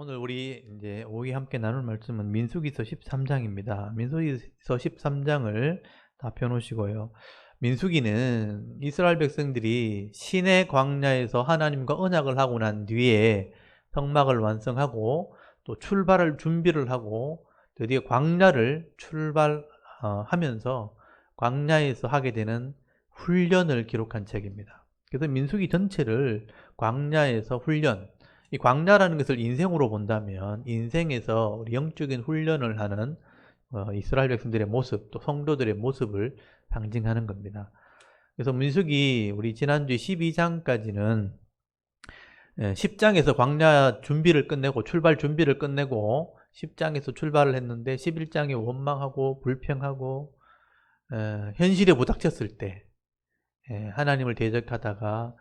오늘 우리 이제 오기 함께 나눌 말씀은 민수기서 13장입니다. 민수기서 13장을 다 펴놓으시고요. 민수기는 이스라엘 백성들이 시내 광야에서 하나님과 언약을 하고 난 뒤에 성막을 완성하고 또 출발을 준비를 하고 드디어 광야를 출발하면서 광야에서 하게 되는 훈련을 기록한 책입니다. 그래서 민수기 전체를 광야에서 훈련, 이 광야라는 것을 인생으로 본다면 인생에서 우리 영적인 훈련을 하는 이스라엘 백성들의 모습, 또 성도들의 모습을 상징하는 겁니다. 그래서 민수기 우리 지난주 12장까지는 10장에서 광야 준비를 끝내고 출발 준비를 끝내고 10장에서 출발을 했는데 11장에 원망하고 불평하고 현실에 부닥쳤을 때 하나님을 대적하다가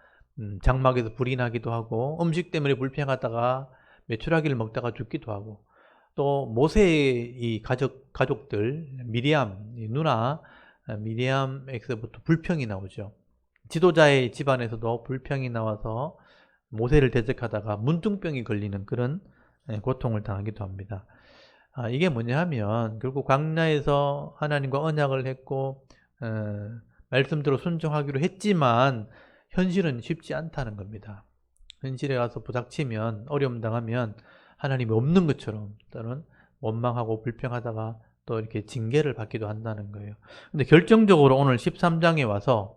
장막에서 불이 나기도 하고 음식 때문에 불평하다가 메추라기를 먹다가 죽기도 하고 또 모세의 이 가족들 미리암 누나 미리암에게서부터 불평이 나오죠. 지도자의 집안에서도 불평이 나와서 모세를 대적하다가 문둥병이 걸리는 그런 고통을 당하기도 합니다. 이게 뭐냐 하면 결국 광야에서 하나님과 언약을 했고 말씀대로 순종하기로 했지만 현실은 쉽지 않다는 겁니다. 현실에 가서 부닥치면 어려움 당하면 하나님이 없는 것처럼 또는 원망하고 불평하다가 또 이렇게 징계를 받기도 한다는 거예요. 근데 결정적으로 오늘 13장에 와서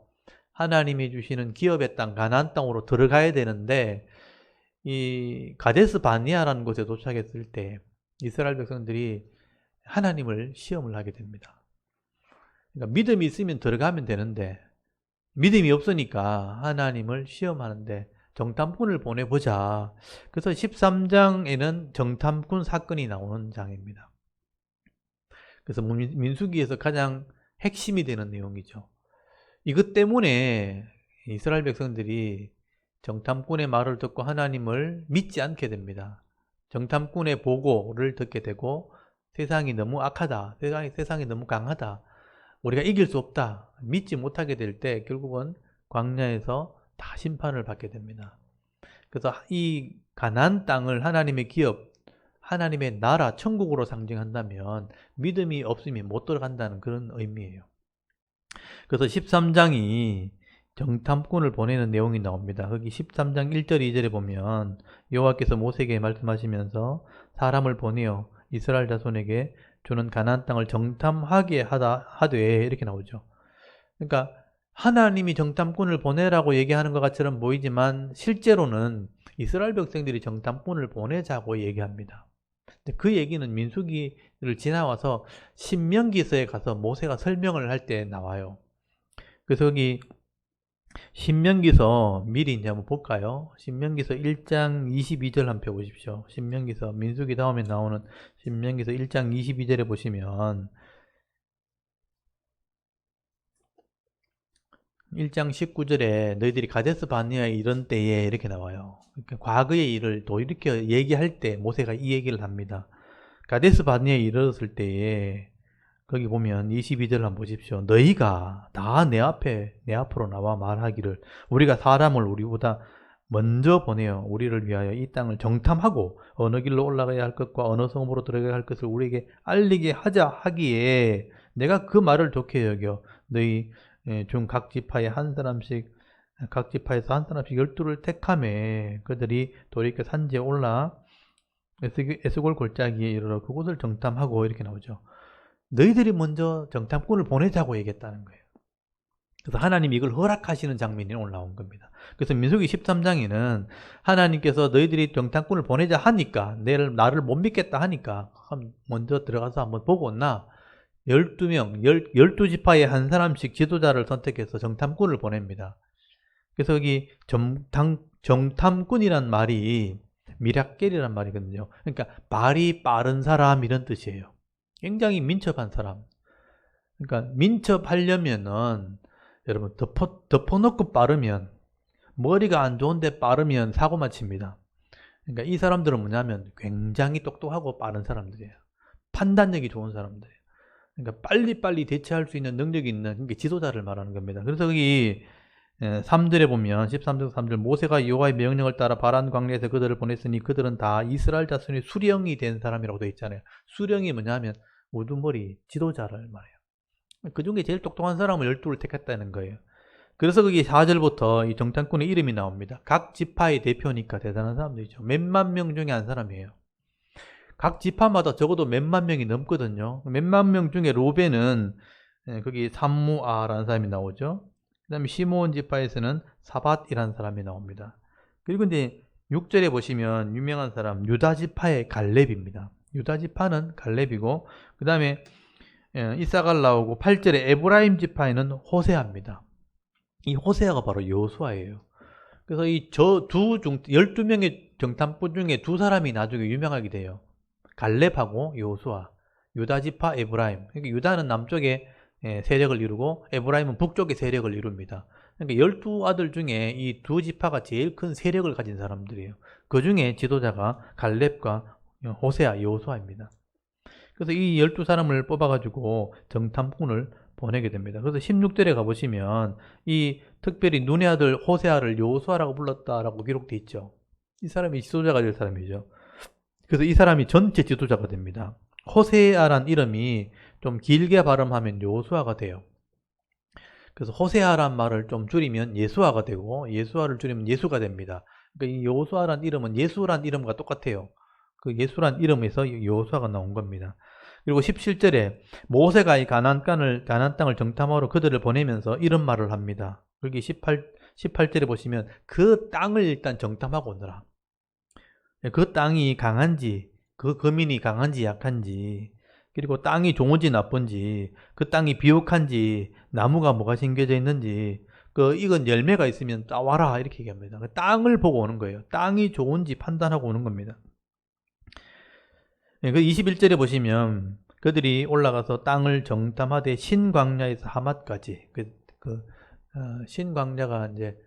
하나님이 주시는 기업의 땅 가나안 땅으로 들어가야 되는데 이 가데스 바니아라는 곳에 도착했을 때 이스라엘 백성들이 하나님을 시험을 하게 됩니다. 그러니까 믿음이 있으면 들어가면 되는데 믿음이 없으니까 하나님을 시험하는데 정탐꾼을 보내보자. 그래서 13장에는 정탐꾼 사건이 나오는 장입니다. 그래서 민수기에서 가장 핵심이 되는 내용이죠. 이것 때문에 이스라엘 백성들이 정탐꾼의 말을 듣고 하나님을 믿지 않게 됩니다. 정탐꾼의 보고를 듣게 되고 세상이 너무 악하다, 세상이 너무 강하다, 우리가 이길 수 없다, 믿지 못하게 될 때 결국은 광야에서 다 심판을 받게 됩니다. 그래서 이 가나안 땅을 하나님의 기업, 하나님의 나라, 천국으로 상징한다면 믿음이 없으면 못 들어간다는 그런 의미예요. 그래서 13장이 정탐꾼을 보내는 내용이 나옵니다. 거기 13장 1절 2절에 보면 여호와께서 모세에게 말씀하시면서 사람을 보내어 이스라엘 자손에게 주는 가나안 땅을 정탐하게 하되 이렇게 나오죠. 그러니까 하나님이 정탐꾼을 보내라고 얘기하는 것 같처럼 보이지만 실제로는 이스라엘 백성들이 정탐꾼을 보내자고 얘기합니다. 근데 그 얘기는 민수기를 지나와서 신명기서에 가서 모세가 설명을 할 때 나와요. 그래서 여기 신명기서 미리 이제 한번 볼까요? 신명기서 1장 22절 한번 펴보십시오. 신명기서 민수기 다음에 나오는 신명기서 1장 22절에 보시면 1장 19절에 너희들이 가데스 바네아에 이런 때에 이렇게 나와요. 그러니까 과거의 일을 또 이렇게 얘기할 때 모세가 이 얘기를 합니다. 가데스 바네아에 이르렀을 때에 거기 보면 22절 한번 보십시오. 너희가 다 내 앞으로 나와 말하기를 우리가 사람을 우리보다 먼저 보내어 우리를 위하여 이 땅을 정탐하고 어느 길로 올라가야 할 것과 어느 성읍으로 들어가야 할 것을 우리에게 알리게 하자 하기에 내가 그 말을 좋게 여겨 너희 중 각 지파에 한 사람씩 각 지파에서 한 사람씩 12를 택하매 그들이 돌이켜 산지에 올라 에스골 골짜기에 이르러 그곳을 정탐하고 이렇게 나오죠. 너희들이 먼저 정탐꾼을 보내자고 얘기했다는 거예요. 그래서 하나님이 이걸 허락하시는 장면이 오늘 나온 겁니다. 그래서 민수기 13장에는 하나님께서 너희들이 정탐꾼을 보내자 하니까 나를 못 믿겠다 하니까 먼저 들어가서 한번 보고 온나 12명, 12지파에 한 사람씩 지도자를 선택해서 정탐꾼을 보냅니다. 그래서 여기 정탐꾼이란 말이 미락겔이란 말이거든요. 그러니까 말이 빠른 사람 이런 뜻이에요. 굉장히 민첩한 사람. 그러니까 민첩하려면은 여러분 덮어놓고 빠르면 머리가 안 좋은데 빠르면 사고만 칩니다. 그러니까 이 사람들은 뭐냐면 굉장히 똑똑하고 빠른 사람들이에요. 판단력이 좋은 사람들이에요. 그러니까 빨리빨리 대처할 수 있는 능력이 있는 그러니까 지도자를 말하는 겁니다. 그래서 여기 3절에 보면 13절 3절 모세가 여호와의 명령을 따라 바란 광야에서 그들을 보냈으니 그들은 다 이스라엘 자손의 수령이 된 사람이라고 되어 있잖아요. 수령이 뭐냐면 우두머리 지도자를 말해요. 그 중에 제일 똑똑한 사람을 12를 택했다는 거예요. 그래서 거기 4절부터 이 정탐꾼의 이름이 나옵니다. 각 지파의 대표니까 대단한 사람들이죠. 몇만 명 중에 한 사람이에요. 각 지파마다 적어도 몇만 명이 넘거든요. 몇만 명 중에 로벤은 거기 삼무아라는 사람이 나오죠. 그 다음에 시므온 지파에서는 사밧이라는 사람이 나옵니다. 그리고 이제 6절에 보시면 유명한 사람 유다 지파의 갈렙입니다. 유다 지파는 갈렙이고 그 다음에 이사갈 나오고 8절에 에브라임 지파에는 호세아입니다. 이 호세아가 바로 여호수아예요. 그래서 이 12명의 정탐꾼 중에 두 사람이 나중에 유명하게 돼요. 갈렙하고 여호수아, 유다 지파 에브라임. 그러니까 유다는 남쪽에 세력을 이루고 에브라임은 북쪽에 세력을 이룹니다. 그러니까 12아들 중에 이 두 지파가 제일 큰 세력을 가진 사람들이에요. 그 중에 지도자가 갈렙과 호세아, 여호수아입니다. 그래서 이 12사람을 뽑아가지고 정탐꾼을 보내게 됩니다. 그래서 16절에 가보시면 이 특별히 눈의 아들 호세아를 여호수아라고 불렀다라고 기록되어 있죠. 이 사람이 지도자가 될 사람이죠. 그래서 이 사람이 전체 지도자가 됩니다. 호세아란 이름이 좀 길게 발음하면 여호수아가 돼요. 그래서 호세아란 말을 좀 줄이면 예수아가 되고 예수아를 줄이면 예수가 됩니다. 그러니까 이 여호수아란 이름은 예수란 이름과 똑같아요. 그 예수란 이름에서 여호수아가 나온 겁니다. 그리고 17절에 모세가 이 가나안 땅을 정탐하러 그들을 보내면서 이런 말을 합니다. 여기 18절에 보시면 그 땅을 일단 정탐하고 오너라. 그 땅이 강한지, 그 거민이 강한지 약한지, 그리고 땅이 좋은지 나쁜지, 그 땅이 비옥한지, 나무가 뭐가 심겨져 있는지, 익은 열매가 있으면 따와라 이렇게 얘기합니다. 그 땅을 보고 오는 거예요. 땅이 좋은지 판단하고 오는 겁니다. 그 21절에 보시면 그들이 올라가서 땅을 정탐하되 신광야에서 하맛까지 신광야가 이제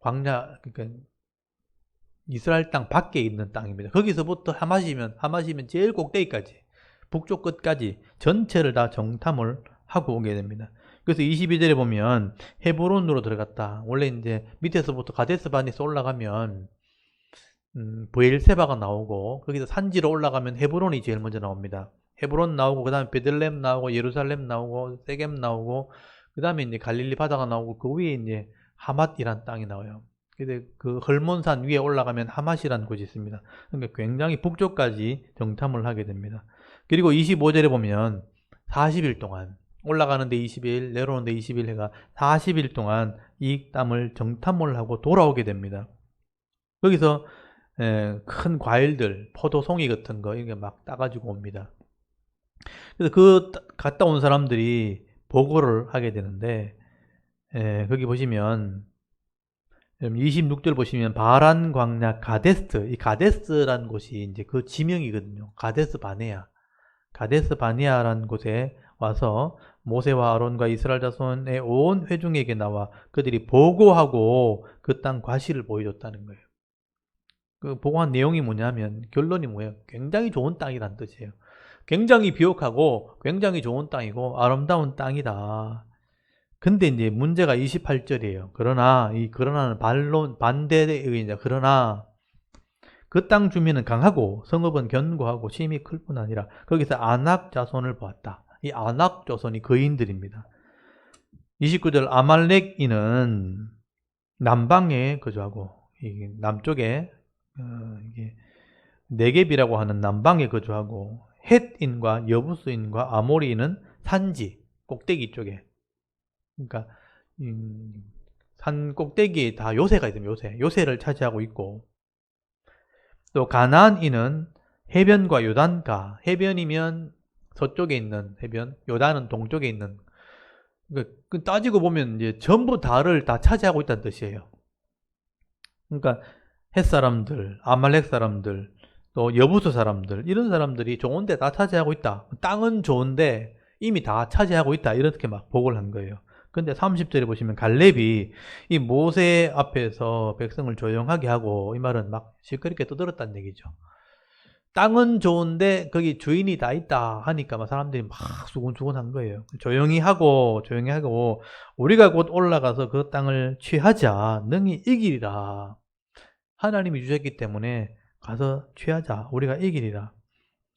광야 그러니까 이스라엘 땅 밖에 있는 땅입니다. 거기서부터 하맛이면 제일 꼭대기까지 북쪽 끝까지 전체를 다 정탐을 하고 오게 됩니다. 그래서 22절에 보면 헤브론으로 들어갔다. 원래 이제 밑에서부터 가데스 바네스 올라가면 브엘세바가 나오고 거기서 산지로 올라가면 헤브론이 제일 먼저 나옵니다. 헤브론 나오고 그 다음에 베들레헴 나오고 예루살렘 나오고 세겜 나오고 그 다음에 이제 갈릴리 바다가 나오고 그 위에 이제 하맛이란 땅이 나와요. 근데 그 헐몬산 위에 올라가면 하맛이라는 곳이 있습니다. 그러니까 굉장히 북쪽까지 정탐을 하게 됩니다. 그리고 25절에 보면 40일 동안 올라가는데 20일 내려오는데 20일 해가 40일 동안 이 땅을 정탐을 하고 돌아오게 됩니다. 거기서 큰 과일들, 포도송이 같은 거 이렇게 막 따가지고 옵니다. 그래서 갔다 온 사람들이 보고를 하게 되는데 거기 보시면 26절 보시면 바란 광야 가데스, 이 가데스라는 곳이 이제 그 지명이거든요. 가데스 바네아라는 곳에 와서 모세와 아론과 이스라엘 자손의 온 회중에게 나와 그들이 보고하고 그 땅 과실을 보여줬다는 거예요. 그 보고한 내용이 뭐냐면 결론이 뭐예요? 굉장히 좋은 땅이란 뜻이에요. 굉장히 비옥하고 굉장히 좋은 땅이고 아름다운 땅이다. 근데 이제 문제가 28절이에요. 그러나는 반대의 의미입니다. 그러나 그 땅 주민은 강하고 성읍은 견고하고 심히 클 뿐 아니라 거기서 아낙 자손을 보았다. 이 아낙 자손이 거인들입니다. 29절 아말렉인은 남방에 거주하고 남쪽에 이게 네겝이라고 하는 남방에 거주하고 헷인과 여부스인과 아모리인은 산지 꼭대기 쪽에 그러니까 산 꼭대기에 다 요새가 있습니다. 요새를 차지하고 있고 또 가나안인은 해변과 요단가 해변이면 서쪽에 있는 해변 요단은 동쪽에 있는 그 따지고 보면 이제 전부 다를 다 차지하고 있다는 뜻이에요. 그러니까 헷 사람들, 아말렉 사람들, 또 여부수 사람들 이런 사람들이 좋은 데 다 차지하고 있다. 땅은 좋은데 이미 다 차지하고 있다. 이렇게 막 보고를 한 거예요. 근데 30절에 보시면 갈렙이 이 모세 앞에서 백성을 조용하게 하고 이 말은 막 시끄럽게 떠들었다는 얘기죠. 땅은 좋은데 거기 주인이 다 있다 하니까 막 사람들이 막 수군수군한 거예요. 조용히 하고 우리가 곧 올라가서 그 땅을 취하자. 능히 이기리라. 하나님이 주셨기 때문에 가서 취하자. 우리가 이기리라.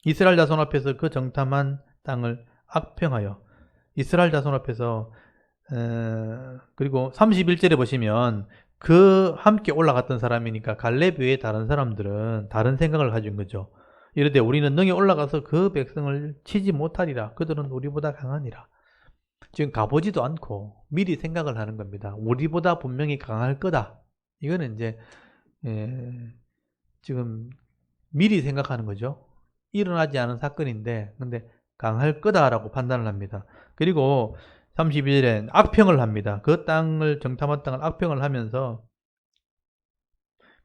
이스라엘 자손 앞에서 그 정탐한 땅을 악평하여 이스라엘 자손 앞에서 그리고 31절에 보시면 그 함께 올라갔던 사람이니까 갈렙 외에 다른 사람들은 다른 생각을 가진 거죠. 이르되 우리는 능히 올라가서 그 백성을 치지 못하리라. 그들은 우리보다 강하니라. 지금 가보지도 않고 미리 생각을 하는 겁니다. 우리보다 분명히 강할 거다. 이거는 이제 지금 미리 생각하는 거죠. 일어나지 않은 사건인데 근데 강할 거다라고 판단을 합니다. 그리고 32절엔 악평을 합니다. 그 땅을 정탐한 땅을 악평을 하면서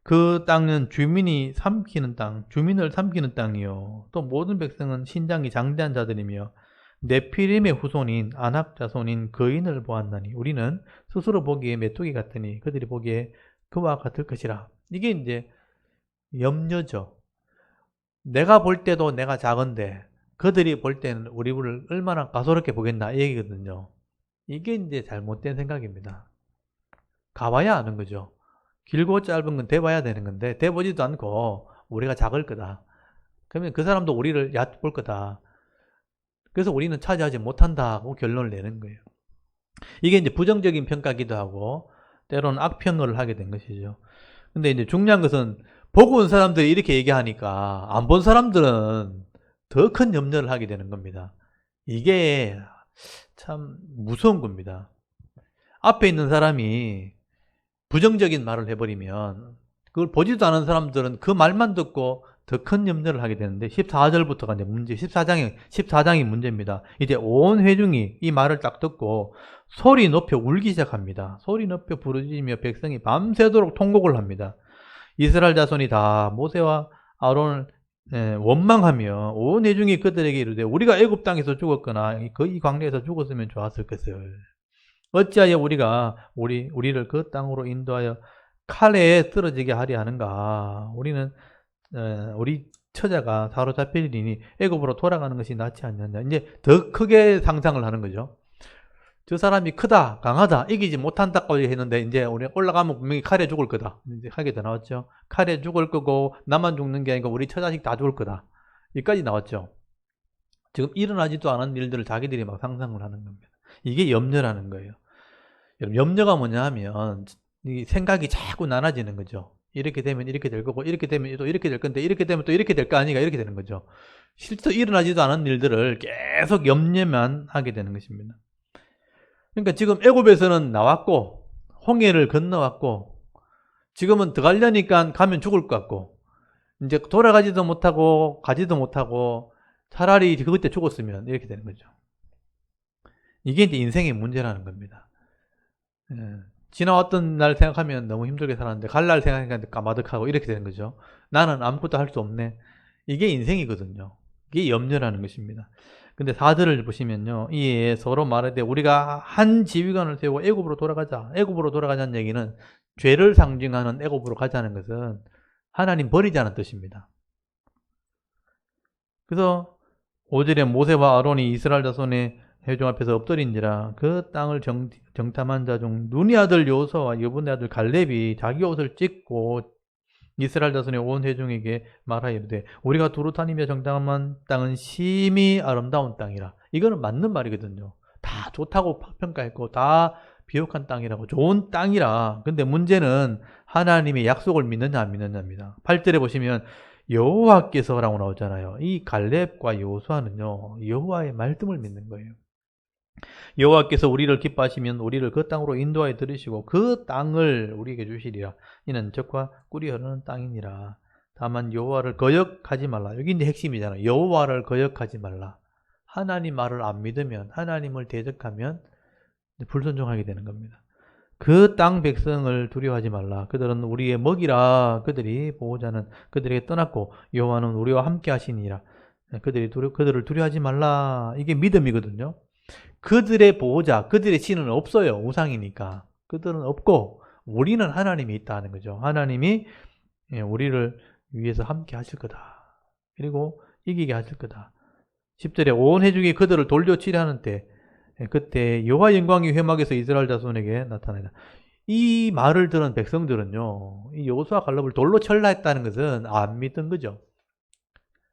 그 땅은 주민을 삼키는 땅이요. 또 모든 백성은 신장이 장대한 자들이며 네피림의 후손인 아낙 자손인 거인을 보았나니 우리는 스스로 보기에 메뚜기 같으니 그들이 보기에 그와 같을 것이라. 이게 이제 염려죠. 내가 볼 때도 내가 작은데 그들이 볼 때는 우리를 얼마나 가소롭게 보겠나 이 얘기거든요. 이게 이제 잘못된 생각입니다. 가봐야 아는 거죠. 길고 짧은 건 대봐야 되는 건데 대보지도 않고 우리가 작을 거다. 그러면 그 사람도 우리를 얕볼 거다. 그래서 우리는 차지하지 못한다고 결론을 내는 거예요. 이게 이제 부정적인 평가기도 하고 때로는 악평을 하게 된 것이죠. 근데 이제 중요한 것은 보고 온 사람들이 이렇게 얘기하니까 안 본 사람들은 더 큰 염려를 하게 되는 겁니다. 이게 참 무서운 겁니다. 앞에 있는 사람이 부정적인 말을 해버리면 그걸 보지도 않은 사람들은 그 말만 듣고 더 큰 염려를 하게 되는데 14절부터가 이제 문제, 14장이 문제입니다. 이제 온 회중이 이 말을 딱 듣고 소리 높여 울기 시작합니다. 소리 높여 부르짖으며 백성이 밤새도록 통곡을 합니다. 이스라엘 자손이 다 모세와 아론을 원망하며 온 회중이 그들에게 이르되 우리가 애굽 땅에서 죽었거나 이 광야에서 죽었으면 좋았을 것을 어찌하여 우리를 그 땅으로 인도하여 칼에 쓰러지게 하려 하는가. 우리는 우리 처자가 사로잡히리니 애굽으로 돌아가는 것이 낫지 않느냐. 이제 더 크게 상상을 하는 거죠. 저 사람이 크다, 강하다, 이기지 못한다고 했는데 이제 우리 올라가면 분명히 칼에 죽을 거다. 이제 하게 돼 나왔죠. 칼에 죽을 거고 나만 죽는 게 아니고 우리 처자식 다 죽을 거다. 여기까지 나왔죠. 지금 일어나지도 않은 일들을 자기들이 막 상상을 하는 겁니다. 이게 염려라는 거예요. 염려가 뭐냐 하면 이 생각이 자꾸 나눠지는 거죠. 이렇게 되면 이렇게 될 거고 이렇게 되면 또 이렇게 될 건데 이렇게 되면 또 이렇게 될 거 아니가 이렇게 되는 거죠. 실제 일어나지도 않은 일들을 계속 염려만 하게 되는 것입니다. 그러니까 지금 애굽에서는 나왔고 홍해를 건너왔고 지금은 들어가려니까 가면 죽을 것 같고 이제 돌아가지도 못하고 가지도 못하고 차라리 그때 죽었으면 이렇게 되는 거죠. 이게 이제 인생의 문제라는 겁니다. 지나왔던 날 생각하면 너무 힘들게 살았는데 갈 날 생각하니까 까마득하고 이렇게 되는 거죠. 나는 아무것도 할 수 없네. 이게 인생이거든요. 이게 염려라는 것입니다. 근데 4절을 보시면요. 이에 서로 말하되 우리가 한 지휘관을 세우고 애굽으로 돌아가자. 애굽으로 돌아가자는 얘기는 죄를 상징하는 애굽으로 가자는 것은 하나님 버리자는 뜻입니다. 그래서 5절에 모세와 아론이 이스라엘 자손의 회중 앞에서 엎드린지라 그 땅을 정탐한 자 중 눈의 아들 여호수아와 여분의 아들 갈렙이 자기 옷을 찢고 이스라엘 자손의 온 회중에게 말하이르되 우리가 두루 다니며 정탐한 땅은 심히 아름다운 땅이라. 이거는 맞는 말이거든요. 다 좋다고 평가했고 다 비옥한 땅이라고 좋은 땅이라. 근데 문제는 하나님의 약속을 믿느냐 안 믿느냐입니다. 8절에 보시면 여호와께서라고 나오잖아요. 이 갈렙과 여호수아는요 여호와의 말씀을 믿는 거예요. 여호와께서 우리를 기뻐하시면 우리를 그 땅으로 인도하여 들으시고 그 땅을 우리에게 주시리라. 이는 젖과 꿀이 흐르는 땅이니라. 다만 여호와를 거역하지 말라. 여기 이제 핵심이잖아요. 여호와를 거역하지 말라. 하나님 말을 안 믿으면 하나님을 대적하면 불순종하게 되는 겁니다. 그 땅 백성을 두려워하지 말라. 그들은 우리의 먹이라. 그들이 보호자는 그들에게 떠났고 여호와는 우리와 함께 하시니라. 그들을 두려워하지 말라. 이게 믿음이거든요. 그들의 보호자, 그들의 신은 없어요. 우상이니까. 그들은 없고 우리는 하나님이 있다는 거죠. 하나님이 우리를 위해서 함께 하실 거다. 그리고 이기게 하실 거다. 10절에 온 회중이 그들을 돌려치려 하는 때 그때 여호와의 영광이 회막에서 이스라엘 자손에게 나타나다. 이 말을 들은 백성들은요, 이 여호수아 갈렙을 돌로 칠라 했다는 것은 안 믿은 거죠.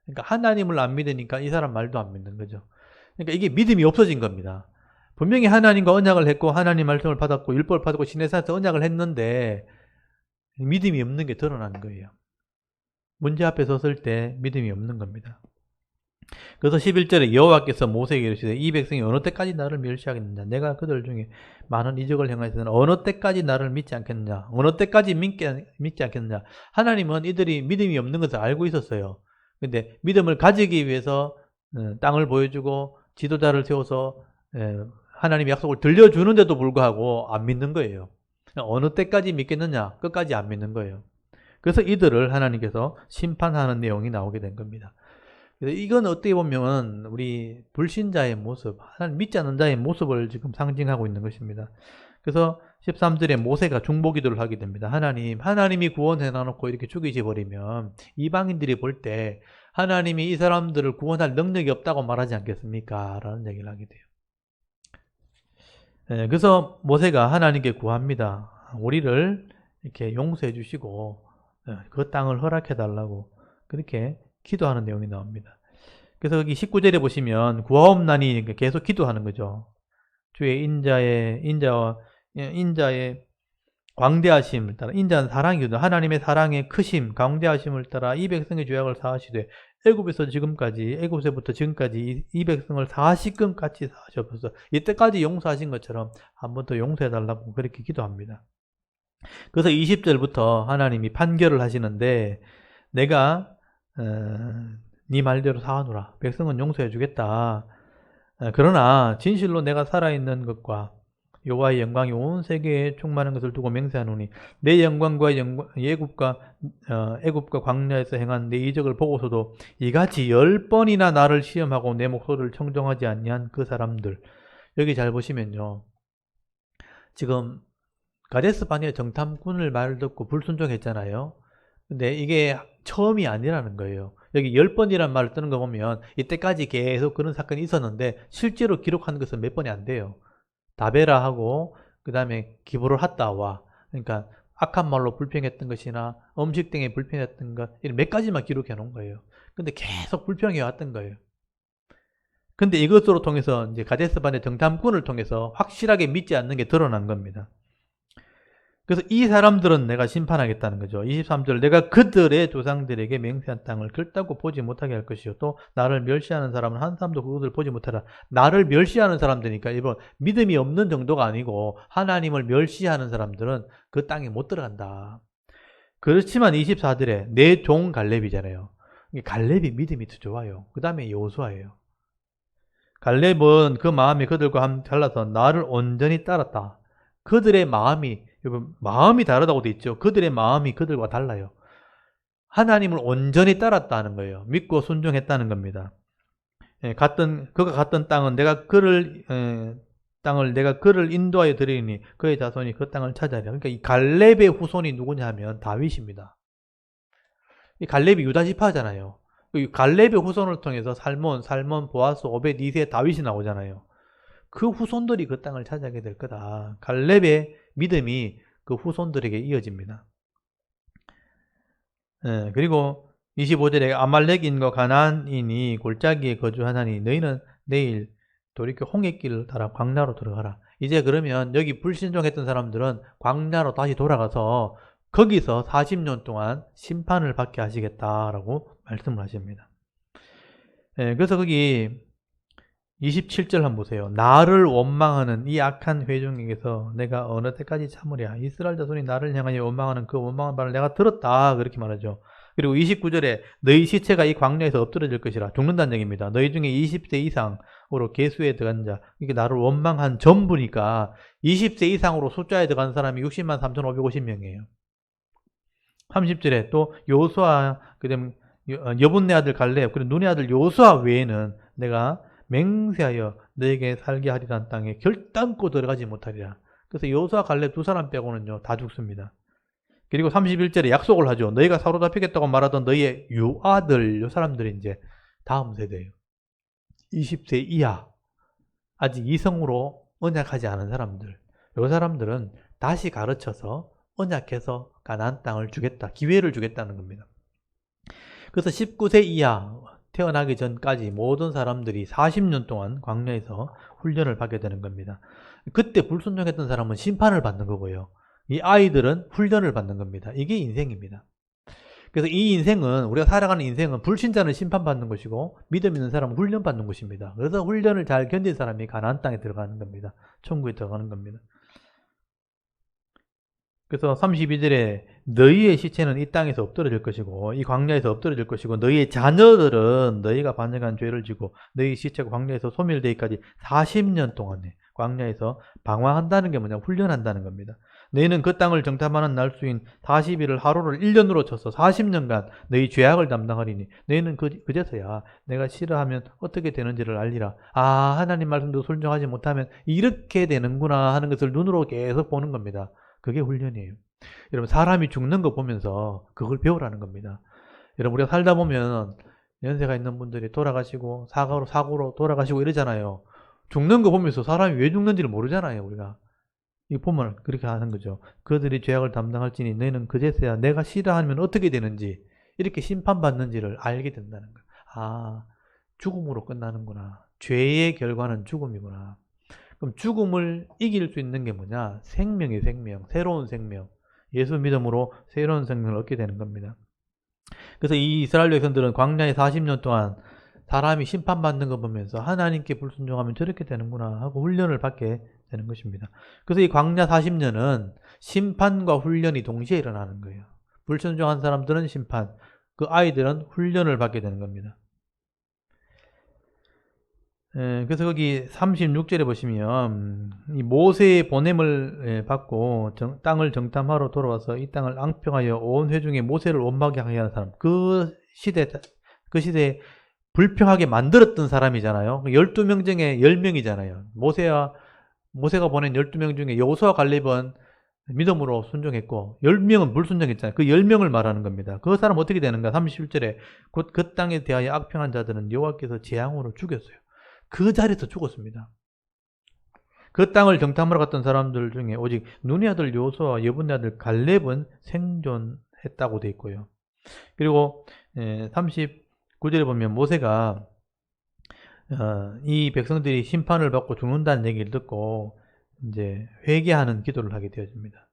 그러니까 하나님을 안 믿으니까 이 사람 말도 안 믿는 거죠. 그러니까 이게 믿음이 없어진 겁니다. 분명히 하나님과 언약을 했고 하나님 말씀을 받았고 율법을 받았고 시내산에서 언약을 했는데 믿음이 없는 게 드러난 거예요. 문제 앞에 섰을 때 믿음이 없는 겁니다. 그래서 11절에 여호와께서 모세에게 이르시되 이 백성이 어느 때까지 나를 멸시하겠느냐, 내가 그들 중에 많은 이적을 행하였으나 어느 때까지 나를 믿지 않겠느냐, 어느 때까지 믿지 않겠느냐. 하나님은 이들이 믿음이 없는 것을 알고 있었어요. 근데 믿음을 가지기 위해서 땅을 보여주고 지도자를 세워서 하나님의 약속을 들려주는데도 불구하고 안 믿는 거예요. 어느 때까지 믿겠느냐, 끝까지 안 믿는 거예요. 그래서 이들을 하나님께서 심판하는 내용이 나오게 된 겁니다. 그래서 이건 어떻게 보면 우리 불신자의 모습, 하나님 믿지 않는 자의 모습을 지금 상징하고 있는 것입니다. 그래서 13절에 모세가 중보기도를 하게 됩니다. 하나님이 구원해 놔놓고 이렇게 죽이지 버리면 이방인들이 볼 때 하나님이 이 사람들을 구원할 능력이 없다고 말하지 않겠습니까? 라는 얘기를 하게 돼요. 그래서 모세가 하나님께 구합니다. 우리를 이렇게 용서해 주시고 그 땅을 허락해 달라고 그렇게 기도하는 내용이 나옵니다. 그래서 여기 19절에 보시면 구하옵나니 계속 기도하는 거죠. 주의 인자의 광대하심을 따라, 인자는 사랑이거든. 하나님의 사랑의 크심, 광대하심을 따라 이 백성의 죄악을 사하시되 애굽에서부터 지금까지 이 백성을 사하시끔같이 사하셔서 이때까지 용서하신 것처럼 한 번 더 용서해 달라고 그렇게 기도합니다. 그래서 20절부터 하나님이 판결을 하시는데 내가 네 말대로 사하노라. 백성은 용서해 주겠다. 그러나 진실로 내가 살아있는 것과 여호와의 영광이 온 세계에 충만한 것을 두고 맹세하노니 내 영광과 애굽과 광야에서 행한 내 이적을 보고서도 이같이 10번이나 나를 시험하고 내 목소리를 청정하지 아니한 그 사람들. 여기 잘 보시면요, 지금 가데스 바네아 정탐꾼을 말 듣고 불순종했잖아요. 근데 이게 처음이 아니라는 거예요. 여기 10번이란 말을 뜨는 거 보면 이때까지 계속 그런 사건이 있었는데 실제로 기록한 것은 몇 번이 안 돼요. 다베라하고 그 다음에 기브롤 핫다와, 그러니까 악한 말로 불평했던 것이나 음식 등에 불평했던 것, 이런 몇 가지만 기록해 놓은 거예요. 근데 계속 불평해 왔던 거예요. 근데 이것으로 통해서 이제 가데스 바네아 정탐꾼을 통해서 확실하게 믿지 않는 게 드러난 겁니다. 그래서 이 사람들은 내가 심판하겠다는 거죠. 23절, 내가 그들의 조상들에게 맹세한 땅을 결단코 보지 못하게 할 것이요, 또 나를 멸시하는 사람은 한 사람도 그것을 보지 못하라. 나를 멸시하는 사람들이니까 일본 믿음이 없는 정도가 아니고 하나님을 멸시하는 사람들은 그 땅에 못 들어간다. 그렇지만 24절에 내 종 갈렙이잖아요. 갈렙이 믿음이 더 좋아요. 그 다음에 여호수아예요. 갈렙은 그 마음이 그들과 함께 달라서 나를 온전히 따랐다. 그들의 마음이 다르다고 돼 있죠. 그들의 마음이 그들과 달라요. 하나님을 온전히 따랐다는 거예요. 믿고 순종했다는 겁니다. 그가 갔던 땅은 내가 그를 인도하여 드리니 그의 자손이 그 땅을 찾아야. 그러니까 이 갈렙의 후손이 누구냐 하면 다윗입니다. 이 갈렙이 유다 지파잖아요. 이 갈렙의 후손을 통해서 살몬, 보아스, 오벳, 이세, 다윗이 나오잖아요. 그 후손들이 그 땅을 차지하게 될 거다. 갈렙의 믿음이 그 후손들에게 이어집니다. 그리고 25절에 아말렉인과 가나안인이 골짜기에 거주하나니 너희는 내일 돌이켜 홍해길을 따라 광야로 들어가라. 이제 그러면 여기 불신종했던 사람들은 광야로 다시 돌아가서 거기서 40년 동안 심판을 받게 하시겠다라고 말씀을 하십니다. 그래서 거기 27절 한번 보세요. 나를 원망하는 이 악한 회중에게서 내가 어느 때까지 참으랴. 이스라엘 자손이 나를 향하여 원망하는 그 원망한 말을 내가 들었다. 그렇게 말하죠. 그리고 29절에 너희 시체가 이 광야에서 엎드러질 것이라. 죽는다는 얘기입니다. 너희 중에 20세 이상으로 계수에 들어간 자. 이게 나를 원망한 전부니까 20세 이상으로 숫자에 들어간 사람이 60만 3,550명이에요. 30절에 또 여호수아, 그다음 여분네 아들 갈렙, 그리고 눈의 아들 여호수아 외에는 내가 맹세하여 너에게 살게 하리란 땅에 결단코 들어가지 못하리라. 그래서 여호수아 갈렙 두 사람 빼고는요 다 죽습니다. 그리고 31절에 약속을 하죠. 너희가 사로잡히겠다고 말하던 너희의 유아들, 요 사람들이 이제 다음 세대예요. 20세 이하, 아직 이성으로 언약하지 않은 사람들. 요 사람들은 다시 가르쳐서 언약해서 가나안 땅을 주겠다, 기회를 주겠다는 겁니다. 그래서 19세 이하, 태어나기 전까지 모든 사람들이 40년 동안 광야에서 훈련을 받게 되는 겁니다. 그때 불순종했던 사람은 심판을 받는 거고요. 이 아이들은 훈련을 받는 겁니다. 이게 인생입니다. 그래서 이 인생은, 우리가 살아가는 인생은 불신자는 심판받는 것이고 믿음 있는 사람은 훈련받는 것입니다. 그래서 훈련을 잘 견딘 사람이 가나안 땅에 들어가는 겁니다. 천국에 들어가는 겁니다. 그래서 32절에 너희의 시체는 이 땅에서 엎드러질 것이고 이 광야에서 엎드러질 것이고 너희의 자녀들은 너희가 반역한 죄를 지고 너희 시체가 광야에서 소멸되기까지 40년 동안에 광야에서 방황한다는 게 뭐냐, 훈련한다는 겁니다. 너희는 그 땅을 정탐하는 날수인 40일을 하루를 1년으로 쳐서 40년간 너희 죄악을 담당하리니 너희는 그제서야 내가 싫어하면 어떻게 되는지를 알리라. 아, 하나님 말씀도 순종하지 못하면 이렇게 되는구나 하는 것을 눈으로 계속 보는 겁니다. 그게 훈련이에요. 여러분, 사람이 죽는 거 보면서 그걸 배우라는 겁니다. 여러분, 우리가 살다 보면 연세가 있는 분들이 돌아가시고 사고로 돌아가시고 이러잖아요. 죽는 거 보면서 사람이 왜 죽는지를 모르잖아요, 우리가. 이거 보면 그렇게 하는 거죠. 그들이 죄악을 담당할지니 너희는 그제서야 내가 싫어하면 어떻게 되는지, 이렇게 심판받는지를 알게 된다는 거예요. 아, 죽음으로 끝나는구나. 죄의 결과는 죽음이구나. 그럼 죽음을 이길 수 있는 게 뭐냐? 생명이 생명, 새로운 생명. 예수 믿음으로 새로운 생명을 얻게 되는 겁니다. 그래서 이 이스라엘 백성들은 광야에 40년 동안 사람이 심판받는 거 보면서 하나님께 불순종하면 저렇게 되는구나 하고 훈련을 받게 되는 것입니다. 그래서 이 광야 40년은 심판과 훈련이 동시에 일어나는 거예요. 불순종한 사람들은 심판, 그 아이들은 훈련을 받게 되는 겁니다. 그래서 거기 36절에 보시면 이 모세의 보냄을 받고 땅을 정탐하러 돌아와서 이 땅을 앙평하여 온 회중에 모세를 원망하게 하는 사람, 그 시대에 불평하게 만들었던 사람이잖아요. 12명 중에 10명이잖아요. 모세가 보낸 12명 중에 여호수아 갈렙은 믿음으로 순종했고 10명은 불순종했잖아요. 그 10명을 말하는 겁니다. 그 사람 어떻게 되는가? 31절에 곧 그 땅에 대하여 악평한 자들은 여호와께서 재앙으로 죽였어요. 그 자리에서 죽었습니다. 그 땅을 정탐하러 갔던 사람들 중에 오직 눈의 아들 여호수아와 여분의 아들 갈렙은 생존했다고 되어 있고요. 그리고 39절에 보면 모세가 이 백성들이 심판을 받고 죽는다는 얘기를 듣고 이제 회개하는 기도를 하게 되어집니다.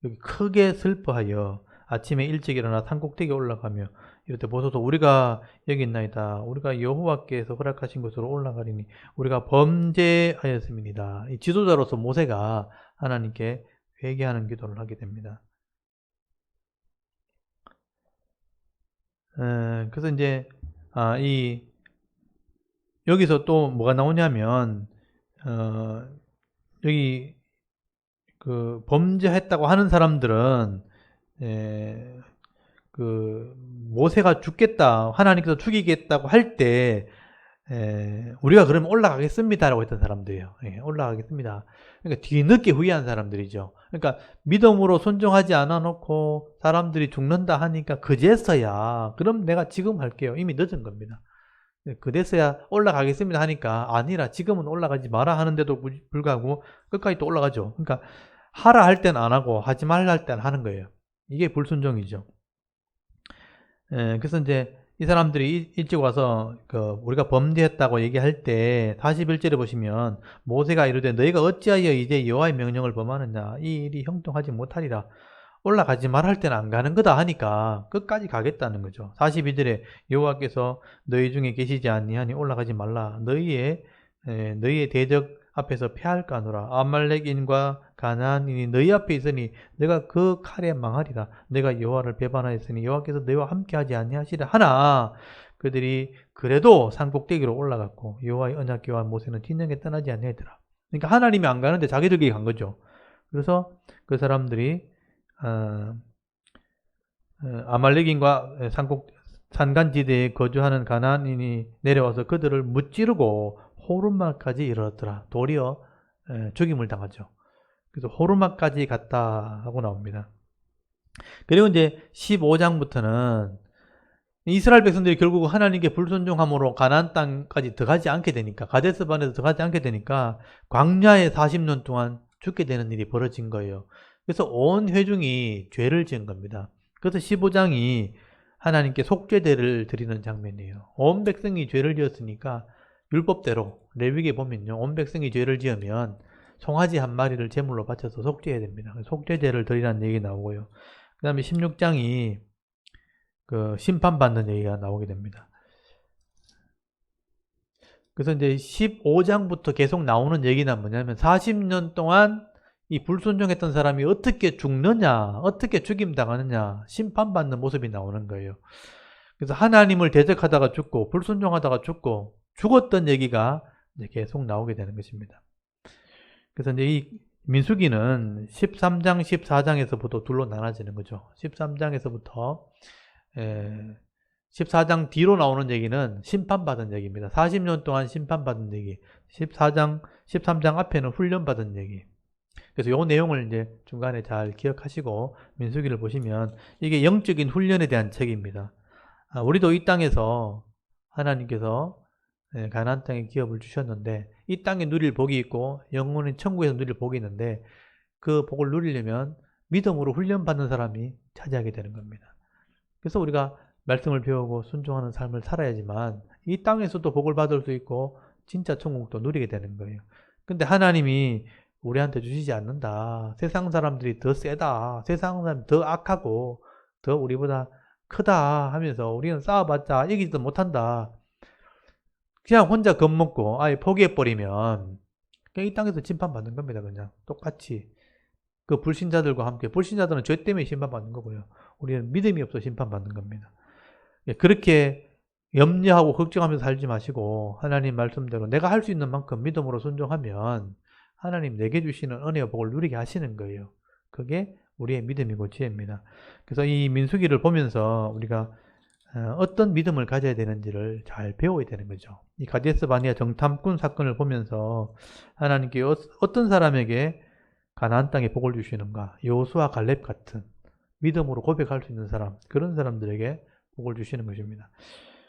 여기 크게 슬퍼하여 아침에 일찍 일어나 산꼭대기에 올라가며 이럴 때 보소서 우리가 여기 있나이다. 우리가 여호와께서 허락하신 곳으로 올라가리니 우리가 범죄하였음이니이다. 이 지도자로서 모세가 하나님께 회개하는 기도를 하게 됩니다. 그래서 이제 여기서 또 뭐가 나오냐면 여기 그 범죄했다고 하는 사람들은 그 모세가 죽겠다, 하나님께서 죽이겠다고 할 때 우리가 그러면 올라가겠습니다라고 했던 사람들이에요. 올라가겠습니다. 그러니까 뒤늦게 후회한 사람들이죠. 그러니까 믿음으로 순종하지 않아 놓고 사람들이 죽는다 하니까 그제서야 그럼 내가 지금 할게요. 이미 늦은 겁니다. 그제서야 올라가겠습니다 하니까 아니라 지금은 올라가지 마라 하는데도 불구하고 끝까지 또 올라가죠. 그러니까 하라 할 땐 안 하고 하지 말라 할 땐 하는 거예요. 이게 불순종이죠. 그래서 이제 이 사람들이 일찍 와서 우리가 범죄했다고 얘기할 때 41절에 보시면 모세가 이르되 너희가 어찌하여 이제 여호와의 명령을 범하느냐 이 일이 형통하지 못하리라. 올라가지 말라 할 때는 안 가는 거다 하니까 끝까지 가겠다는 거죠. 42절에 여호와께서 너희 중에 계시지 아니하니 올라가지 말라. 너희의 대적 앞에서 패할까 하노라. 아말렉인과 가나안인이 너희 앞에 있으니 내가 그 칼에 망하리라. 내가 여호와를 배반하였으니 여호와께서 너희와 함께하지 아니하시라 하나 그들이 그래도 산꼭대기로 올라갔고 여호와의 언약궤와 모세는 진영에 떠나지 아니하더라. 그러니까 하나님이 안 가는데 자기들끼리 간 거죠. 그래서 그 사람들이 아말렉인과 산간지대에 거주하는 가나안인이 내려와서 그들을 무찌르고 호르마까지 이르렀더라. 도리어 죽임을 당하죠. 그래서 호르마까지 갔다 하고 나옵니다. 그리고 이제 15장부터는 이스라엘 백성들이 결국 하나님께 불순종함으로 가나안 땅까지 들어가지 않게 되니까, 가데스 반에서 들어가지 않게 되니까 광야에 40년 동안 죽게 되는 일이 벌어진 거예요. 그래서 온 회중이 죄를 지은 겁니다. 그래서 15장이 하나님께 속죄제를 드리는 장면이에요. 온 백성이 죄를 지었으니까 율법대로 레위기에 보면요, 온 백성이 죄를 지으면 송아지 한 마리를 제물로 바쳐서 속죄해야 됩니다. 속죄제를 드리라는 얘기 나오고요. 그 다음에 16장이 그 심판받는 얘기가 나오게 됩니다. 그래서 이제 15장부터 계속 나오는 얘기는 뭐냐면 40년 동안 이 불순종했던 사람이 어떻게 죽느냐, 어떻게 죽임당하느냐, 심판받는 모습이 나오는 거예요. 그래서 하나님을 대적하다가 죽고 불순종하다가 죽고 죽었던 얘기가 이제 계속 나오게 되는 것입니다. 그래서 이제 이 민수기는 13장, 14장에서부터 둘로 나눠지는 거죠. 13장에서부터 14장 뒤로 나오는 얘기는 심판받은 얘기입니다. 40년 동안 심판받은 얘기. 13장 앞에는 훈련받은 얘기. 그래서 이 내용을 이제 중간에 잘 기억하시고 민수기를 보시면 이게 영적인 훈련에 대한 책입니다. 우리도 이 땅에서 하나님께서 가나안 땅에 기업을 주셨는데 이 땅에 누릴 복이 있고 영혼의 천국에서 누릴 복이 있는데 그 복을 누리려면 믿음으로 훈련받는 사람이 차지하게 되는 겁니다. 그래서 우리가 말씀을 배우고 순종하는 삶을 살아야지만 이 땅에서도 복을 받을 수 있고 진짜 천국도 누리게 되는 거예요. 근데 하나님이 우리한테 주시지 않는다. 세상 사람들이 더 세다. 세상 사람이 더 악하고 더 우리보다 크다 하면서 우리는 싸워봤자 이기지도 못한다. 그냥 혼자 겁먹고 아예 포기해버리면 그냥 이 땅에서 심판받는 겁니다. 그냥 똑같이 그 불신자들과 함께. 불신자들은 죄 때문에 심판받는 거고요. 우리는 믿음이 없어 심판받는 겁니다. 그렇게 염려하고 걱정하면서 살지 마시고 하나님 말씀대로 내가 할 수 있는 만큼 믿음으로 순종하면 하나님 내게 주시는 은혜와 복을 누리게 하시는 거예요. 그게 우리의 믿음이고 지혜입니다. 그래서 이 민수기를 보면서 우리가 어떤 믿음을 가져야 되는지를 잘 배워야 되는 거죠. 이 가데스 바네아 정탐꾼 사건을 보면서 하나님께 어떤 사람에게 가나안 땅에 복을 주시는가, 여호수아 갈렙 같은 믿음으로 고백할 수 있는 사람, 그런 사람들에게 복을 주시는 것입니다.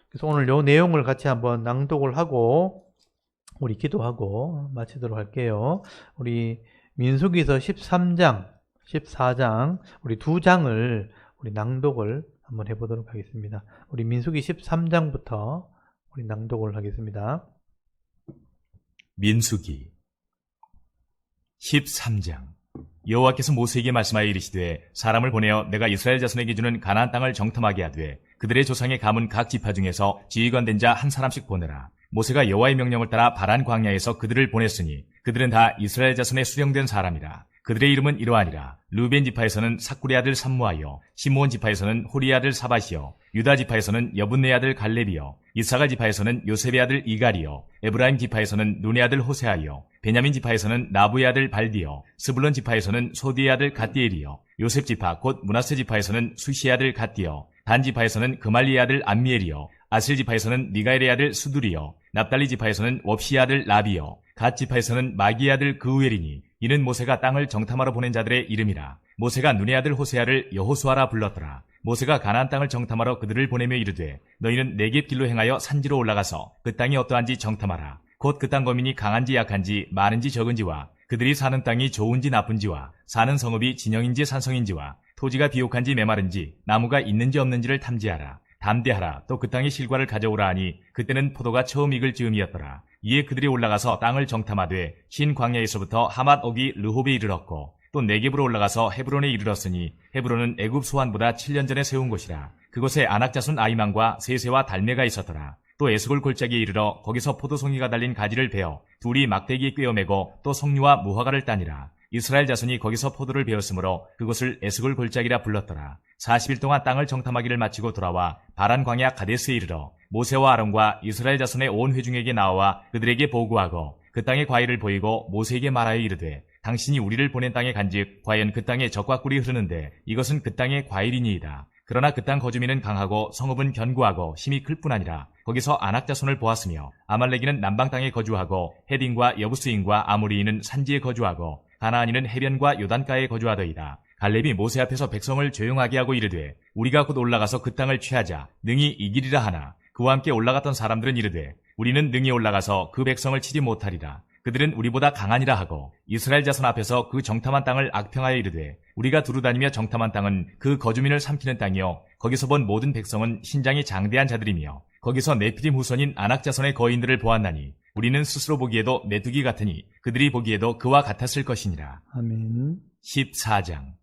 그래서 오늘 이 내용을 같이 한번 낭독을 하고 우리 기도하고 마치도록 할게요. 우리 민수기서 13장, 14장 우리 두 장을 우리 낭독을 한번 해보도록 하겠습니다. 우리 민수기 13장부터 우리 낭독을 하겠습니다. 민수기 13장. 여호와께서 모세에게 말씀하여 이르시되 사람을 보내어 내가 이스라엘 자손에게 주는 가나안 땅을 정탐하게 하되 그들의 조상의 가문 각 지파 중에서 지휘관 된 자 한 사람씩 보내라. 모세가 여호와의 명령을 따라 바란 광야에서 그들을 보냈으니 그들은 다 이스라엘 자손의 수령된 사람이라. 그들의 이름은 이러하니라. 루벤 지파에서는 삭구리 아들 삼무하여, 시므온 지파에서는 호리 아들 사밧이여, 유다 지파에서는 여분네 아들 갈렙이여, 이사갈 지파에서는 요셉의 아들 이갈이여, 에브라임 지파에서는 눈의 아들 호세아이여, 베냐민 지파에서는 나부의 아들 발디여, 스불론 지파에서는 소디의 아들 갓디엘이여, 요셉 지파 곧 므낫세 지파에서는 수시의 아들 갓디여, 단 지파에서는 그말리의 아들 암미엘이여, 아셀 지파에서는 미가엘의 아들 수두리여, 납달리 지파에서는 웁시의 아들 라비여, 갓 지파에서는 마기의 아들 그우엘이니 이는 모세가 땅을 정탐하러 보낸 자들의 이름이라. 모세가 눈의 아들 호세아를 여호수아라 불렀더라. 모세가 가나안 땅을 정탐하러 그들을 보내며 이르되 너희는 네겝 길로 행하여 산지로 올라가서 그 땅이 어떠한지 정탐하라. 곧 그 땅 거민이 강한지 약한지 많은지 적은지와 그들이 사는 땅이 좋은지 나쁜지와 사는 성읍이 진영인지 산성인지와 토지가 비옥한지 메마른지 나무가 있는지 없는지를 탐지하라. 담대하라. 또 그 땅의 실과를 가져오라 하니 그때는 포도가 처음 익을 즈음이었더라. 이에 그들이 올라가서 땅을 정탐하되 흰 광야에서부터 하맛 오기 르홉에 이르렀고 또 네겝으로 올라가서 헤브론에 이르렀으니 헤브론은 애굽 소환보다 7년 전에 세운 곳이라. 그곳에 아낙 자손 아이만과 세세와 달메가 있었더라. 또 에스골 골짜기에 이르러 거기서 포도송이가 달린 가지를 베어 둘이 막대기에 꿰어매고 또 석류와 무화과를 따니라. 이스라엘 자손이 거기서 포도를 베었으므로 그곳을 에스골 골짜기라 불렀더라. 40일 동안 땅을 정탐하기를 마치고 돌아와 바란 광야 가데스에 이르러 모세와 아론과 이스라엘 자손의 온 회중에게 나와 그들에게 보고하고 그 땅의 과일을 보이고 모세에게 말하여 이르되 당신이 우리를 보낸 땅에 간즉 과연 그 땅에 젖과 꿀이 흐르는데 이것은 그 땅의 과일이니이다. 그러나 그 땅 거주민은 강하고 성읍은 견고하고 힘이 클 뿐 아니라 거기서 아낙 자손을 보았으며 아말렉이는 남방 땅에 거주하고 헤딘과 여부스인과 아모리인은 산지에 거주하고 가나안인은 해변과 요단가에 거주하더이다. 갈렙이 모세 앞에서 백성을 조용하게 하고 이르되 우리가 곧 올라가서 그 땅을 취하자 능히 이기리라 하나 그와 함께 올라갔던 사람들은 이르되 우리는 능히 올라가서 그 백성을 치지 못하리라. 그들은 우리보다 강하니라 하고 이스라엘 자손 앞에서 그 정탐한 땅을 악평하여 이르되 우리가 두루다니며 정탐한 땅은 그 거주민을 삼키는 땅이요 거기서 본 모든 백성은 신장이 장대한 자들이며 거기서 네피림 후손인 아낙 자손의 거인들을 보았나니 우리는 스스로 보기에도 메뚜기 같으니 그들이 보기에도 그와 같았을 것이니라. 아멘. 14장.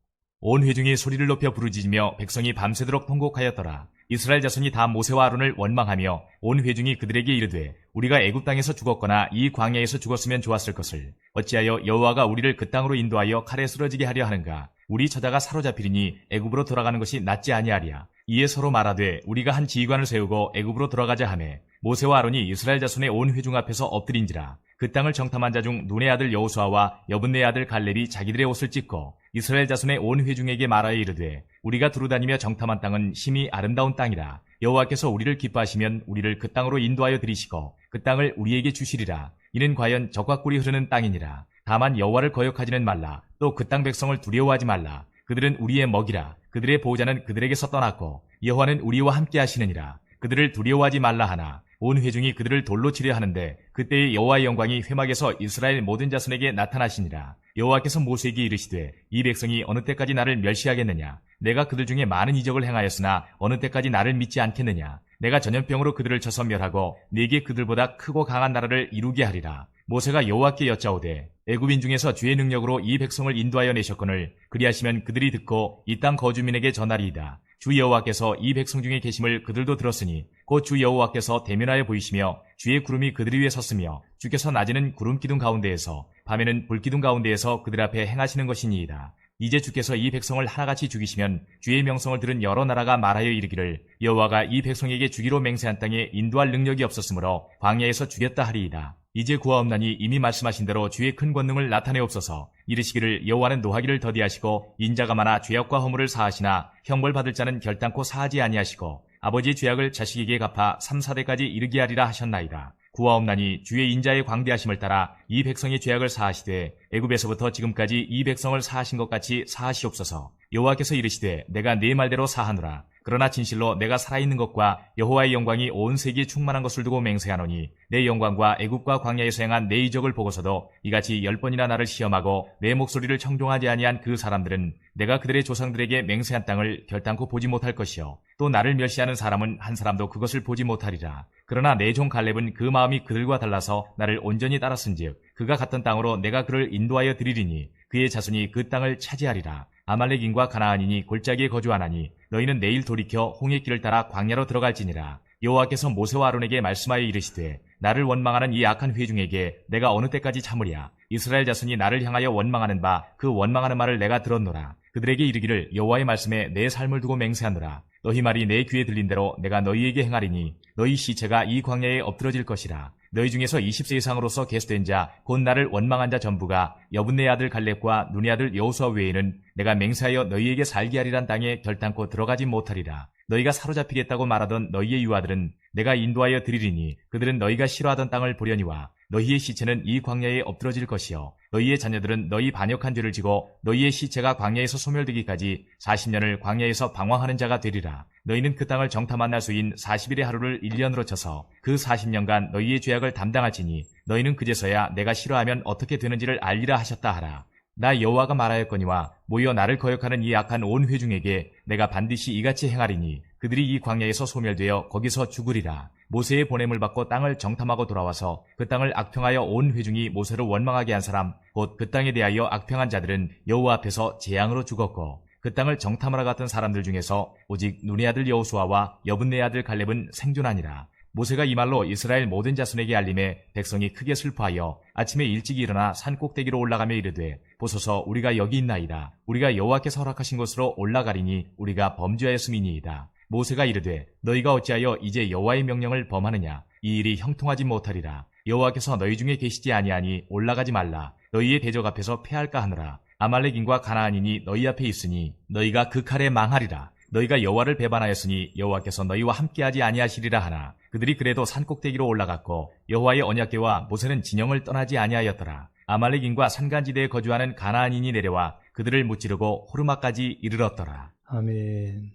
온 회중이 소리를 높여 부르짖으며 백성이 밤새도록 통곡하였더라. 이스라엘 자손이 다 모세와 아론을 원망하며 온 회중이 그들에게 이르되 우리가 애굽 땅에서 죽었거나 이 광야에서 죽었으면 좋았을 것을 어찌하여 여호와가 우리를 그 땅으로 인도하여 칼에 쓰러지게 하려 하는가. 우리 처자가 사로잡히리니 애굽으로 돌아가는 것이 낫지 아니하리야. 이에 서로 말하되 우리가 한 지휘관을 세우고 애굽으로 돌아가자 하매 모세와 아론이 이스라엘 자손의 온 회중 앞에서 엎드린지라. 그 땅을 정탐한 자 중 눈의 아들 여호수아와 여분네의 아들 갈렙이 자기들의 옷을 찢고 이스라엘 자손의 온 회중에게 말하여 이르되 우리가 두루다니며 정탐한 땅은 심히 아름다운 땅이라. 여호와께서 우리를 기뻐하시면 우리를 그 땅으로 인도하여 들이시고 그 땅을 우리에게 주시리라. 이는 과연 젖과 꿀이 흐르는 땅이니라. 다만 여호와를 거역하지는 말라. 또 그 땅 백성을 두려워하지 말라. 그들은 우리의 먹이라. 그들의 보호자는 그들에게서 떠났고 여호와는 우리와 함께 하시느니라. 그들을 두려워하지 말라 하나 온 회중이 그들을 돌로 치려 하는데 그때의 여호와의 영광이 회막에서 이스라엘 모든 자손에게 나타나시니라. 여호와께서 모세에게 이르시되 이 백성이 어느 때까지 나를 멸시하겠느냐. 내가 그들 중에 많은 이적을 행하였으나 어느 때까지 나를 믿지 않겠느냐. 내가 전염병으로 그들을 쳐서 멸하고 네게 그들보다 크고 강한 나라를 이루게 하리라. 모세가 여호와께 여짜오되 애굽인 중에서 주의 능력으로 이 백성을 인도하여 내셨거늘 그리하시면 그들이 듣고 이 땅 거주민에게 전하리이다. 주 여호와께서 이 백성 중에 계심을 그들도 들었으니 곧 주 여호와께서 대면하여 보이시며 주의 구름이 그들 위에 섰으며 주께서 낮에는 구름 기둥 가운데에서 밤에는 불 기둥 가운데에서 그들 앞에 행하시는 것이니이다. 이제 주께서 이 백성을 하나같이 죽이시면 주의 명성을 들은 여러 나라가 말하여 이르기를 여호와가 이 백성에게 주기로 맹세한 땅에 인도할 능력이 없었으므로 광야에서 죽였다 하리이다. 이제 구하옵나니 이미 말씀하신 대로 주의 큰 권능을 나타내옵소서. 이르시기를 여호와는 노하기를 더디하시고 인자가 많아 죄악과 허물을 사하시나 형벌 받을 자는 결단코 사하지 아니하시고 아버지의 죄악을 자식에게 갚아 3, 4대까지 이르게 하리라 하셨나이다. 구하옵나니 주의 인자의 광대하심을 따라 이 백성의 죄악을 사하시되 애굽에서부터 지금까지 이 백성을 사하신 것 같이 사하시옵소서. 여호와께서 이르시되 내가 네 말대로 사하노라. 그러나 진실로 내가 살아있는 것과 여호와의 영광이 온 세계에 충만한 것을 두고 맹세하노니 내 영광과 애굽과 광야에서 행한 내 이적을 보고서도 이같이 10번이나 나를 시험하고 내 목소리를 청종하지 아니한 그 사람들은 내가 그들의 조상들에게 맹세한 땅을 결단코 보지 못할 것이요 또 나를 멸시하는 사람은 한 사람도 그것을 보지 못하리라. 그러나 내 종 갈렙은 그 마음이 그들과 달라서 나를 온전히 따랐은즉 그가 갔던 땅으로 내가 그를 인도하여 드리리니 그의 자손이 그 땅을 차지하리라. 아말렉인과 가나안인이 골짜기에 거주하나니 너희는 내일 돌이켜 홍해 길을 따라 광야로 들어갈지니라. 여호와께서 모세와 아론에게 말씀하여 이르시되 나를 원망하는 이 악한 회중에게 내가 어느 때까지 참으랴. 이스라엘 자손이 나를 향하여 원망하는 바 그 원망하는 말을 내가 들었노라. 그들에게 이르기를 여호와의 말씀에 내 삶을 두고 맹세하노라. 너희 말이 내 귀에 들린 대로 내가 너희에게 행하리니 너희 시체가 이 광야에 엎드러질 것이라. 너희 중에서 20세 이상으로서 계수된 자 곧 나를 원망한 자 전부가 여분네 아들 갈렙과 눈의 아들 여호수아 외에는 내가 맹세하여 너희에게 살게 하리란 땅에 결단코 들어가지 못하리라. 너희가 사로잡히겠다고 말하던 너희의 유아들은 내가 인도하여 드리리니 그들은 너희가 싫어하던 땅을 보려니와 너희의 시체는 이 광야에 엎드러질 것이요 너희의 자녀들은 너희 반역한 죄를 지고 너희의 시체가 광야에서 소멸되기까지 40년을 광야에서 방황하는 자가 되리라. 너희는 그 땅을 정탐한 날 수인 40일의 하루를 1년으로 쳐서 그 40년간 너희의 죄악을 담당할지니 너희는 그제서야 내가 싫어하면 어떻게 되는지를 알리라 하셨다 하라. 나 여호와가 말하였거니와 모여 나를 거역하는 이 악한 온 회중에게 내가 반드시 이같이 행하리니 그들이 이 광야에서 소멸되어 거기서 죽으리라. 모세의 보냄을 받고 땅을 정탐하고 돌아와서 그 땅을 악평하여 온 회중이 모세를 원망하게 한 사람 곧 그 땅에 대하여 악평한 자들은 여호와 앞에서 재앙으로 죽었고 그 땅을 정탐하러 갔던 사람들 중에서 오직 눈의 아들 여호수아와 여분네 아들 갈렙은 생존하니라. 모세가 이 말로 이스라엘 모든 자손에게 알림해 백성이 크게 슬퍼하여 아침에 일찍 일어나 산 꼭대기로 올라가며 이르되 보소서 우리가 여기 있나이다. 우리가 여호와께서 허락하신 곳으로 올라가리니 우리가 범죄하였음이니이다. 모세가 이르되 너희가 어찌하여 이제 여호와의 명령을 범하느냐. 이 일이 형통하지 못하리라. 여호와께서 너희 중에 계시지 아니하니 올라가지 말라. 너희의 대적 앞에서 패할까 하노라. 아말렉인과 가나안인이 너희 앞에 있으니 너희가 그 칼에 망하리라. 너희가 여호와를 배반하였으니 여호와께서 너희와 함께하지 아니하시리라 하나 그들이 그래도 산꼭대기로 올라갔고 여호와의 언약궤와 모세는 진영을 떠나지 아니하였더라. 아말렉인과 산간지대에 거주하는 가나안인이 내려와 그들을 무찌르고 호르마까지 이르렀더라. 아멘.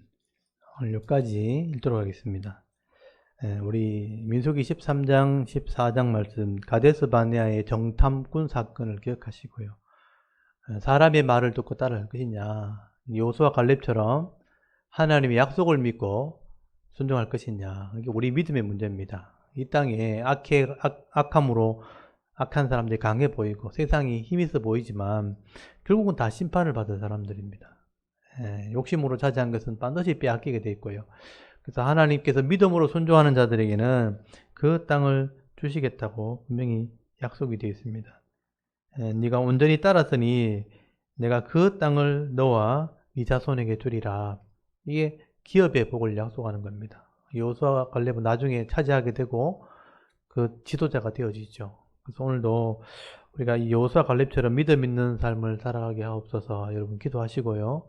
오늘 여기까지 읽도록 하겠습니다. 우리 민수기 13장, 14장 말씀 가데스 바네아의 정탐꾼 사건을 기억하시고요. 사람의 말을 듣고 따라할 것이냐, 여호수아 갈렙처럼 하나님의 약속을 믿고 순종할 것이냐, 이게 우리 믿음의 문제입니다. 이 땅에 악함으로 악한 사람들이 강해 보이고 세상이 힘 있어 보이지만 결국은 다 심판을 받을 사람들입니다. 욕심으로 차지한 것은 반드시 빼앗기게 돼 있고요. 그래서 하나님께서 믿음으로 순종하는 자들에게는 그 땅을 주시겠다고 분명히 약속이 되어 있습니다. 네가 온전히 따랐으니 내가 그 땅을 너와 네 자손에게 주리라. 이게 기업의 복을 약속하는 겁니다. 여호수아와 갈렙은 나중에 차지하게 되고 그 지도자가 되어지죠. 그래서 오늘도 우리가 이 여호수아 갈렙처럼 믿음 있는 삶을 살아가게 하옵소서 여러분 기도하시고요.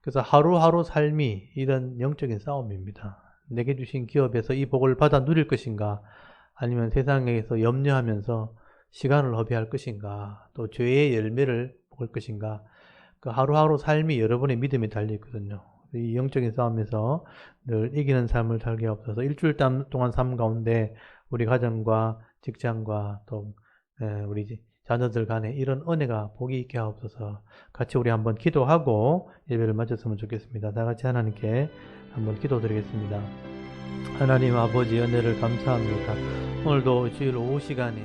그래서 하루하루 삶이 이런 영적인 싸움입니다. 내게 주신 기업에서 이 복을 받아 누릴 것인가, 아니면 세상에서 염려하면서 시간을 허비할 것인가, 또 죄의 열매를 먹을 것인가, 그 하루하루 삶이 여러분의 믿음에 달려 있거든요. 이 영적인 싸움에서 늘 이기는 삶을 살게 하옵소서. 일주일 동안 삶 가운데 우리 가정과 직장과 또 우리 자녀들 간에 이런 은혜가 복이 있게 하옵소서. 같이 우리 한번 기도하고 예배를 마쳤으면 좋겠습니다. 다 같이 하나님께 한번 기도드리겠습니다. 하나님 아버지 은혜를 감사합니다. 오늘도 주일 오후 시간에